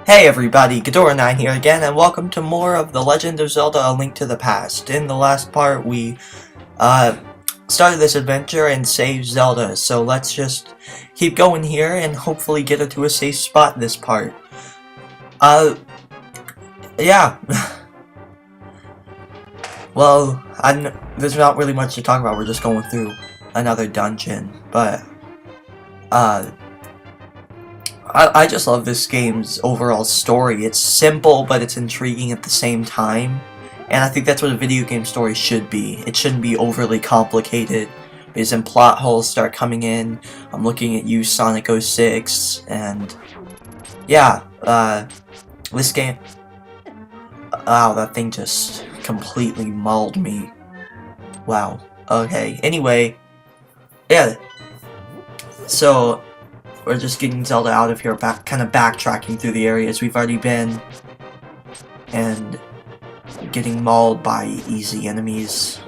Hey everybody, Ghidorah9 here again, and welcome to more of The Legend of Zelda: A Link to the Past. In the last part, we, started this adventure and saved Zelda, so let's just keep going here and hopefully get her to a safe spot this part. Yeah. Well, there's not really much to talk about, we're just going through another dungeon, but, I just love this game's overall story. It's simple, but it's intriguing at the same time. And I think that's what a video game story should be. It shouldn't be overly complicated, because then plot holes start coming in. I'm looking at you, Sonic 06, and yeah, this game... Wow, that thing just completely mauled me. Wow. Okay, anyway, yeah, so we're just getting Zelda out of here, kind of backtracking through the areas we've already been, and getting mauled by easy enemies.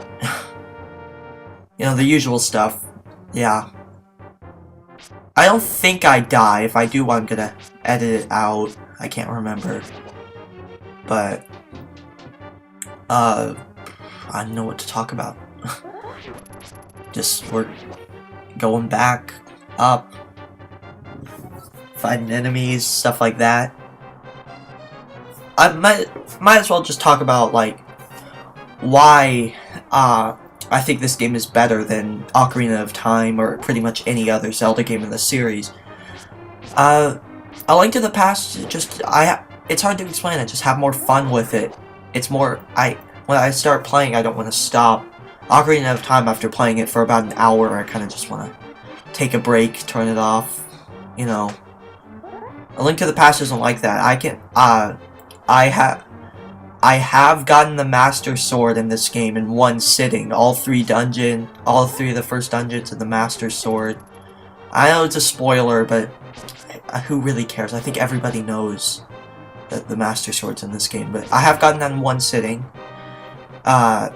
You know, the usual stuff. Yeah. I don't think I die. If I do, I'm gonna edit it out. I can't remember. But, I don't know what to talk about. Just, we're going back, up, fighting enemies, stuff like that. I might as well just talk about, like, why I think this game is better than Ocarina of Time or pretty much any other Zelda game in the series. A Link to the Past, it's hard to explain. I just have more fun with it. It's more, when I start playing, I don't want to stop. Ocarina of Time, after playing it for about an hour, I kind of just want to take a break, turn it off, you know. A Link to the Past isn't like that. I have gotten the Master Sword in this game in one sitting. All three of the first dungeons and the Master Sword. I know it's a spoiler, but who really cares? I think everybody knows that the Master Sword's in this game, but I have gotten that in one sitting. And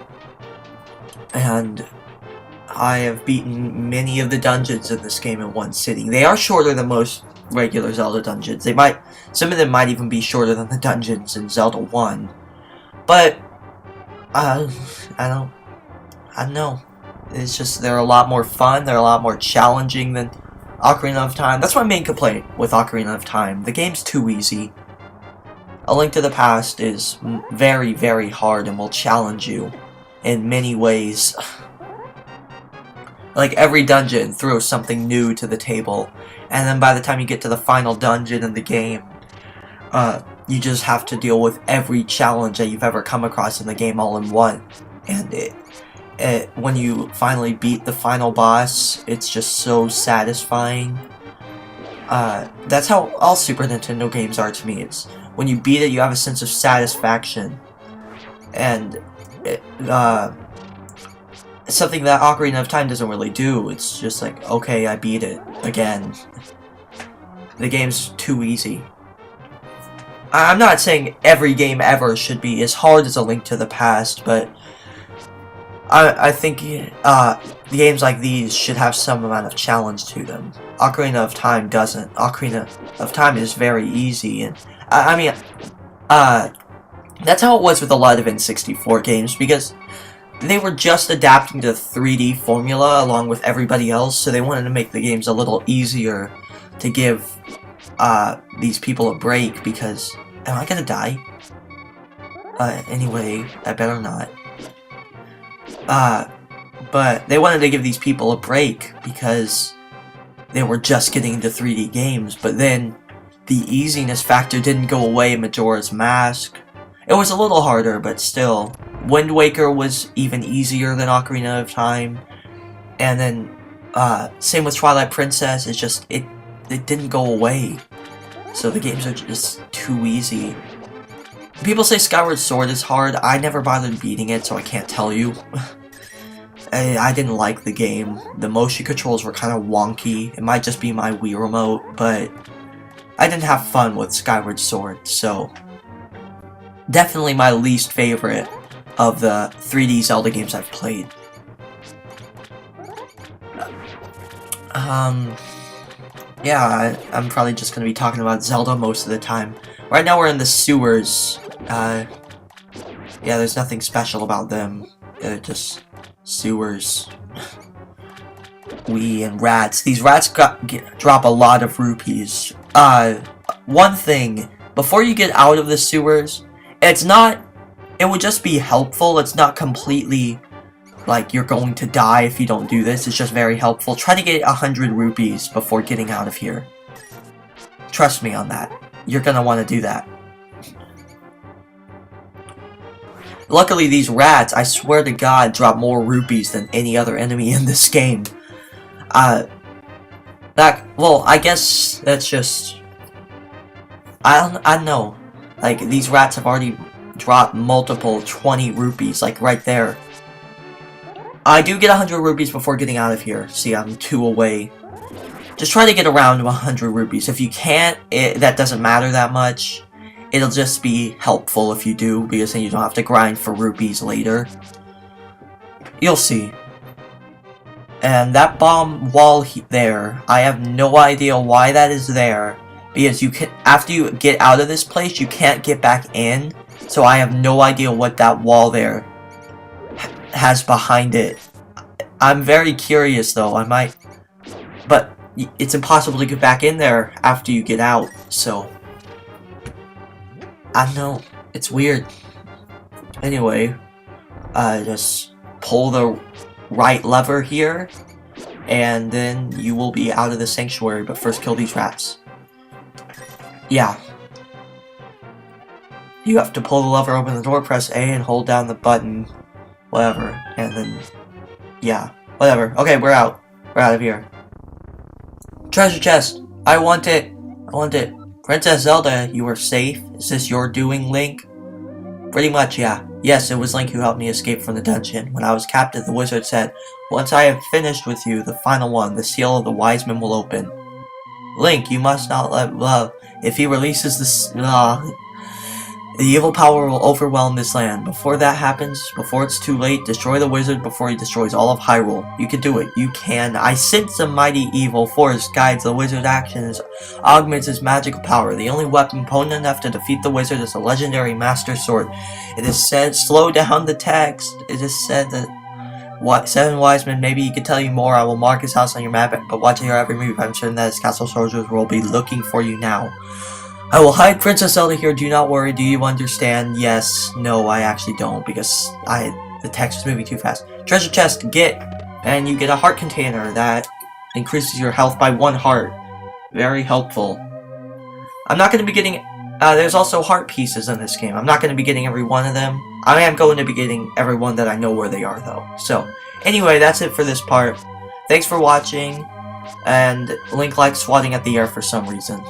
I have beaten many of the dungeons in this game in one sitting. They are shorter than most regular Zelda dungeons. Some of them might even be shorter than the dungeons in Zelda 1. But, I don't know. It's just, they're a lot more fun, they're a lot more challenging than Ocarina of Time. That's my main complaint with Ocarina of Time. The game's too easy. A Link to the Past is very, very hard and will challenge you in many ways. Like, every dungeon throws something new to the table, and then by the time you get to the final dungeon in the game, you just have to deal with every challenge that you've ever come across in the game all in one. And when you finally beat the final boss, it's just so satisfying. That's how all Super Nintendo games are to me. It's when you beat it, you have a sense of satisfaction. And it's something that Ocarina of Time doesn't really do. It's just like, okay, I beat it again. The game's too easy. I'm not saying every game ever should be as hard as A Link to the Past, but I think games like these should have some amount of challenge to them. Ocarina of Time doesn't. Ocarina of Time is very easy, and I mean, that's how it was with a lot of N64 games, because they were just adapting to the 3D formula along with everybody else, so they wanted to make the games a little easier to give these people a break, because... Am I gonna die? Anyway, I better not. But they wanted to give these people a break, because they were just getting into 3D games, but then the easiness factor didn't go away in Majora's Mask. It was a little harder, but still. Wind Waker was even easier than Ocarina of Time. And then, same with Twilight Princess, it's just, it didn't go away. So the games are just too easy. People say Skyward Sword is hard. I never bothered beating it, so I can't tell you. I didn't like the game. The motion controls were kind of wonky. It might just be my Wii remote, but I didn't have fun with Skyward Sword, so... Definitely my least favorite of the 3D Zelda games I've played. Yeah, I'm probably just going to be talking about Zelda most of the time. Right now we're in the sewers. Yeah, there's nothing special about them. They're just sewers. And rats. These rats drop a lot of rupees. One thing, before you get out of the sewers, it would just be helpful. It's not completely like you're going to die if you don't do this. It's just very helpful. Try to get 100 rupees before getting out of here. Trust me on that. You're gonna want to do that. Luckily, these rats, I swear to God, drop more rupees than any other enemy in this game. Well, I guess that's just... I don't know. Like, these rats have already dropped multiple 20 rupees, like, right there. I do get 100 rupees before getting out of here. See, I'm 2 away. Just try to get around 100 rupees. If you can't, that doesn't matter that much. It'll just be helpful if you do, because then you don't have to grind for rupees later. You'll see. And that bomb wall there, I have no idea why that is there. Because after you get out of this place, you can't get back in. So I have no idea what that wall there has behind it. I'm very curious though, but it's impossible to get back in there after you get out, so I don't know, it's weird. Anyway, just pull the right lever here, and then you will be out of the sanctuary, but first kill these rats. Yeah. You have to pull the lever, open the door, press A, and hold down the button. Whatever. And then... yeah. Whatever. Okay, we're out. We're out of here. Treasure chest! I want it! I want it. Princess Zelda, you are safe? Is this your doing, Link? Pretty much, yeah. Yes, it was Link who helped me escape from the dungeon. When I was captive, the wizard said, "Once I have finished with you, the final one, the seal of the wise men will open." Link, you must not let... if he releases this... the evil power will overwhelm this land. Before that happens, before it's too late, destroy the wizard before he destroys all of Hyrule. You can do it. You can. I sense a mighty evil force guides the wizard's actions, augments his magical power. The only weapon potent enough to defeat the wizard is a legendary master sword. It is said, slow down the text. It is said that 7 wise men, maybe he could tell you more. I will mark his house on your map, but watch your every move. I'm certain that his castle soldiers will be looking for you now. I will hide Princess Zelda here, do not worry, do you understand? Yes, no, I actually don't, because the text is moving too fast. Treasure chest, and you get a heart container that increases your health by 1 heart. Very helpful. I'm not going to be getting, there's also heart pieces in this game. I'm not going to be getting every one of them. I am going to be getting every one that I know where they are, though. So, anyway, that's it for this part. Thanks for watching, and Link likes swatting at the air for some reason.